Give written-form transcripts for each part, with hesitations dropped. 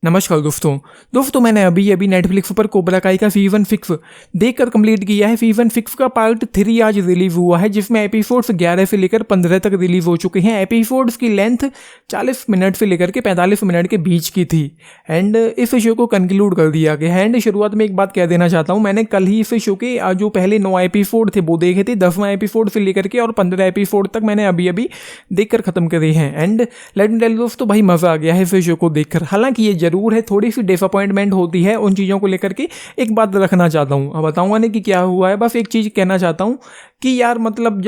नमस्कार दोस्तों मैंने अभी अभी नेटफ्लिक्स पर कोबरा काई का सीजन 6 देखकर कंप्लीट किया है। सीजन 6 का पार्ट 3 आज रिलीज हुआ है, जिसमें एपिसोड्स 11 से लेकर 15 तक रिलीज हो चुके हैं। एपिसोड्स की लेंथ 40 मिनट से लेकर के 45 मिनट के बीच की थी एंड इस शो को कंक्लूड कर दिया गया है। एंड शुरुआत में एक बात कह देना चाहता हूँ, मैंने कल ही इस शो के जो पहले 9 एपिसोड थे वो देखे थे। 10वां एपिसोड से लेकर के और 15 एपिसोड तक मैंने अभी अभी देखकर खत्म करे हैं। And let me tell you दोस्तों, भाई मज़ा आ गया है इस शो को देखकर। हालांकि ये जरूर है थोड़ी सी डिसअपॉइंटमेंट होती है उन चीज़ों को लेकर के। एक बात रखना चाहता हूँ, अब बताऊंगा नहीं कि क्या हुआ है, बस एक चीज़ कहना चाहता हूँ कि यार मतलब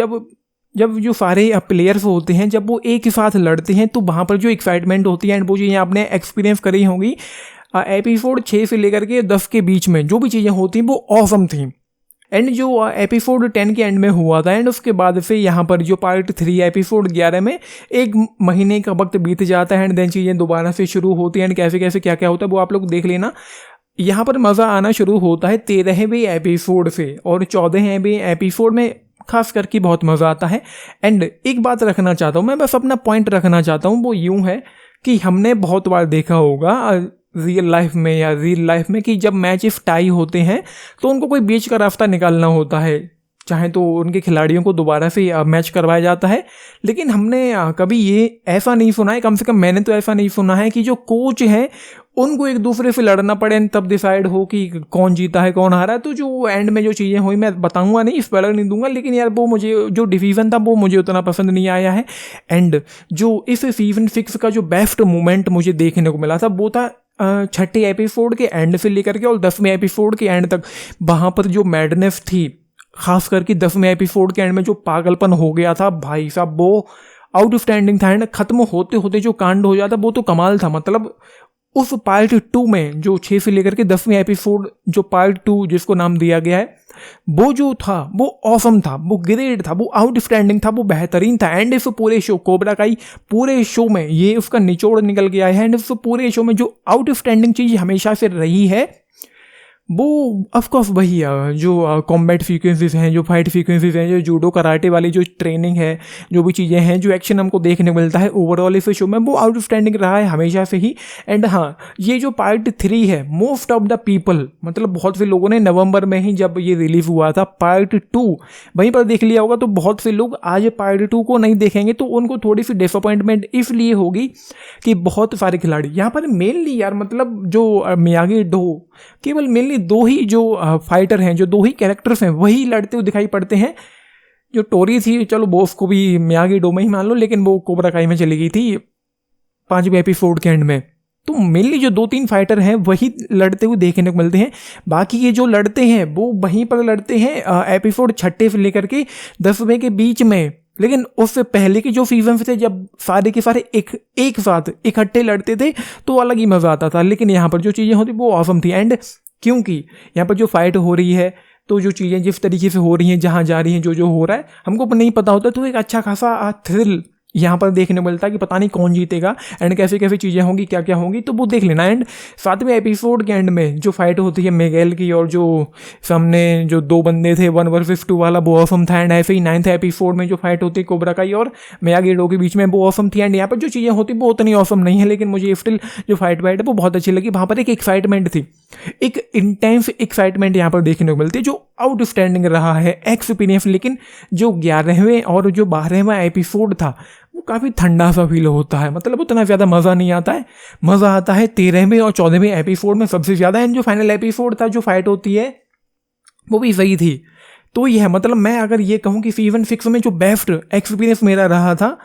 जब जो सारे प्लेयर्स होते हैं जब वो एक ही साथ लड़ते हैं तो वहाँ पर जो एक्साइटमेंट होती है एंड वो चीज़ें आपने एक्सपीरियंस करी होंगी। एपिसोड 6 से लेकर के 10 के बीच में जो भी चीज़ें होती हैं वो ऑसम थी। एंड जो एपिसोड 10 के एंड में हुआ था एंड उसके बाद से यहाँ पर जो पार्ट 3 एपिसोड 11 में 1 महीने का वक्त बीत जाता है एंड देन चीज़ें दोबारा से शुरू होती हैं एंड कैसे कैसे क्या क्या होता है वो आप लोग देख लेना। यहाँ पर मज़ा आना शुरू होता है 13वें एपिसोड से और 14वें एपिसोड में खास करके बहुत मज़ा आता है। एंड एक बात रखना चाहता हूँ, मैं बस अपना पॉइंट रखना चाहता हूँ, वो यूँ है कि हमने बहुत बार देखा होगा रियल लाइफ में कि जब मैचेस टाई होते हैं तो उनको कोई बीच का रास्ता निकालना होता है, चाहे तो उनके खिलाड़ियों को दोबारा से मैच करवाया जाता है। लेकिन हमने कभी ये ऐसा नहीं सुना है, कम से कम मैंने तो ऐसा नहीं सुना है कि जो कोच हैं उनको एक दूसरे से लड़ना पड़े तब डिसाइड हो कि कौन जीता है कौन हारा है। तो जो एंड में जो चीज़ें हुई मैं बताऊंगा नहीं, स्पॉइलर नहीं दूंगा, लेकिन यार वो मुझे जो डिसीजन था वो मुझे उतना पसंद नहीं आया है। एंड जो इस सीजन 6 का जो बेस्ट मोमेंट मुझे देखने को मिला था वो था 6ठे एपिसोड के एंड से लेकर के और 10वें एपिसोड के एंड तक। वहाँ पर जो मैडनेस थी, खास करके 10वें एपिसोड के एंड में जो पागलपन हो गया था भाई साहब, वो आउटस्टैंडिंग था। एंड खत्म होते होते जो कांड हो जाता वो तो कमाल था। मतलब उस पार्ट 2 में जो 6 से लेकर के 10वें एपिसोड जो पार्ट 2 जिसको नाम दिया गया है वो जो था वो ऑसम था, वो ग्रेट था, वो आउटस्टैंडिंग था, वो बेहतरीन था। एंड इस पूरे शो कोबरा काई पूरे शो में ये उसका निचोड़ निकल गया है। एंड इस पूरे शो में जो आउटस्टैंडिंग चीज़ हमेशा से रही है वो ऑफकोर्स वही जो कॉम्बैट सीक्वेंसेस हैं, जो फाइट सीक्वेंसेस हैं, जो जूडो कराटे वाली जो ट्रेनिंग है, जो भी चीज़ें हैं, जो एक्शन हमको देखने को मिलता है ओवरऑल इस शो में वो आउटस्टैंडिंग रहा है हमेशा से ही। एंड हाँ, ये जो पार्ट 3 है, मोस्ट ऑफ द पीपल मतलब बहुत से लोगों ने नवंबर में ही जब ये रिलीज हुआ था पार्ट 2 वहीं पर देख लिया होगा, तो बहुत से लोग आज पार्ट 2 को नहीं देखेंगे तो उनको थोड़ी सी डिसअपॉइंटमेंट इसलिए होगी कि बहुत सारे खिलाड़ी यहाँ पर मेनली यार मतलब जो मियागी डो केवल मेनली 2 ही जो फाइटर हैं, जो 2 ही कैरेक्टर्स हैं वही लड़ते हुए दिखाई पड़ते हैं। जो टोरी थी चलो वो उसको भी मियागी डो में ही मान लो, लेकिन वो कोबरा काई में चली गई थी 5वें एपिसोड के एंड में। तो मेनली जो 2-3 फाइटर हैं वही लड़ते हुए देखने को मिलते हैं। बाकी ये जो लड़ते हैं वो वहीं पर लड़ते हैं एपिसोड 6ठे से लेकर के 10वें के बीच में। लेकिन उससे पहले के जो सीजन थे जब सारे के सारे एक साथ इकट्ठे लड़ते थे तो अलग ही मज़ा आता था। लेकिन यहाँ पर जो चीज़ें होती वो ऑसम थी। एंड क्योंकि यहाँ पर जो फाइट हो रही है तो जो चीज़ें जिस तरीके से हो रही हैं, जहाँ जा रही हैं, जो हो रहा है हमको नहीं पता होता, तो एक अच्छा खासा थ्रिल यहाँ पर देखने को मिलता है कि पता नहीं कौन जीतेगा एंड कैसे कैसे चीज़ें होंगी, क्या क्या होंगी, तो वो देख लेना। एंड 7वें एपिसोड के एंड में जो फाइट होती है मिगेल की और जो सामने जो 2 बंदे थे 1 वर्सेस 2 वाला वो ऑसम था। एंड ऐसे ही 9th एपिसोड में जो फाइट होती है कोबरा काई और मियागी डो के बीच में वो ऑसम थी। एंड यहाँ पर जो चीज़ें होती वो उतनी ऑसम नहीं है, लेकिन मुझे स्टिल जो फाइट है वो बहुत अच्छी लगी। वहाँ पर एक एक्साइटमेंट थी, एक इंटेंस एक्साइटमेंट यहाँ पर देखने को मिलती है जो आउटस्टैंडिंग रहा है एक्सपीरियंस। लेकिन जो 11वें और जो 12वां एपिसोड था वो काफ़ी ठंडा सा फील होता है, मतलब उतना ज़्यादा मज़ा नहीं आता है। मज़ा आता है 13वें और 14वें एपिसोड में सबसे ज़्यादा। एंड जो फाइनल एपिसोड था जो फाइट होती है वो भी सही थी। तो ये है, मतलब मैं अगर ये कहूँ कि सीजन 6 में जो बेस्ट एक्सपीरियंस मेरा रहा था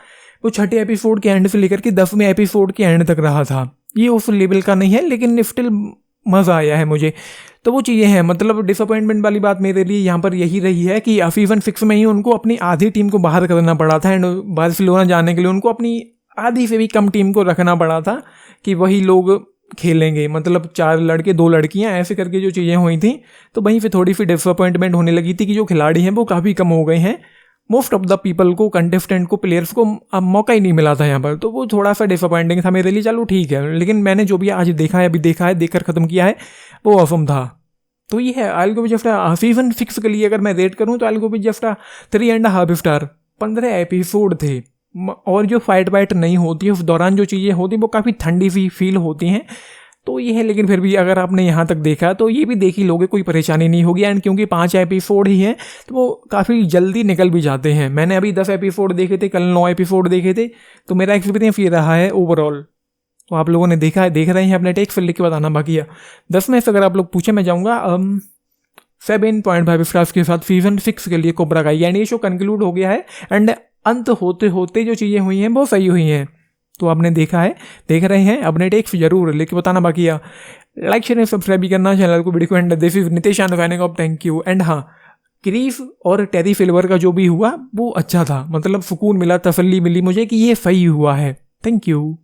वो 6ठे एपिसोड के एंड से लेकर के 10वें एपिसोड के एंड तक रहा था। ये उस लेवल का नहीं है लेकिन स्टिल मज़ा आया है मुझे। तो वो चीज़ें हैं, मतलब डिसअपॉइंटमेंट वाली बात मेरे लिए यहाँ पर यही रही है कि सीजन 6 में ही उनको अपनी आधी टीम को बाहर करना पड़ा था। एंड बार्सिलोना जाने के लिए उनको अपनी आधी से भी कम टीम को रखना पड़ा था कि वही लोग खेलेंगे, मतलब 4 लड़के 2 लड़कियाँ ऐसे करके जो चीज़ें हुई थी। तो वहीं पे थोड़ी सी डिसअपॉइंटमेंट होने लगी थी कि जो खिलाड़ी हैं वो काफ़ी कम हो गए हैं। मोस्ट ऑफ द पीपल को, कंटेस्टेंट को, प्लेयर्स को अब मौका ही नहीं मिला था यहाँ पर, तो वो थोड़ा सा डिसअपॉइंटिंग था मेरे लिए। चलो ठीक है, लेकिन मैंने जो भी आज देखा है, अभी देखा है, देखकर ख़त्म किया है, वो ऑसम था। तो ये है, I will go just season 6 के लिए अगर मैं रेट करूँ तो I will go just 3.5 star. 15 episode थे और जो फाइट वाइट नहीं होती है उस दौरान जो चीज़ें होती हैं वो काफ़ी ठंडी सी फील होती हैं। तो ये है, लेकिन फिर भी अगर आपने यहाँ तक देखा तो ये भी देख ही लोगे, कोई परेशानी नहीं होगी। एंड क्योंकि 5 एपिसोड ही हैं तो वो काफ़ी जल्दी निकल भी जाते हैं। मैंने अभी 10 एपिसोड देखे थे, कल 9 एपिसोड देखे थे, तो मेरा एक्सपीरियंस ये रहा है ओवरऑल। तो आप लोगों ने देखा है, देख रहे हैं अपने टेक्स्ट फिर लिख के बताना बाकी है। 10 में से अगर आप लोग पूछे मैं जाऊँगा 7.5 स्टार्स के साथ सीजन 6 के लिए कोबरा काई। एंड ये शो कंक्लूड हो गया है एंड अंत होते होते जो चीज़ें हुई हैं बहुत सही हुई हैं। तो आपने देखा है, देख रहे हैं, अपने टेक्स्ट जरूर लिख के बताना बाकी है। लाइक शेयर सब्सक्राइब भी करना चैनल को, वीडियो को। And this is Nitesh of thank you. And हाँ, क्रीफ और टेरी सिल्वर का जो भी हुआ वो अच्छा था, मतलब सुकून मिला, तसल्ली मिली मुझे कि ये सही हुआ है। Thank you.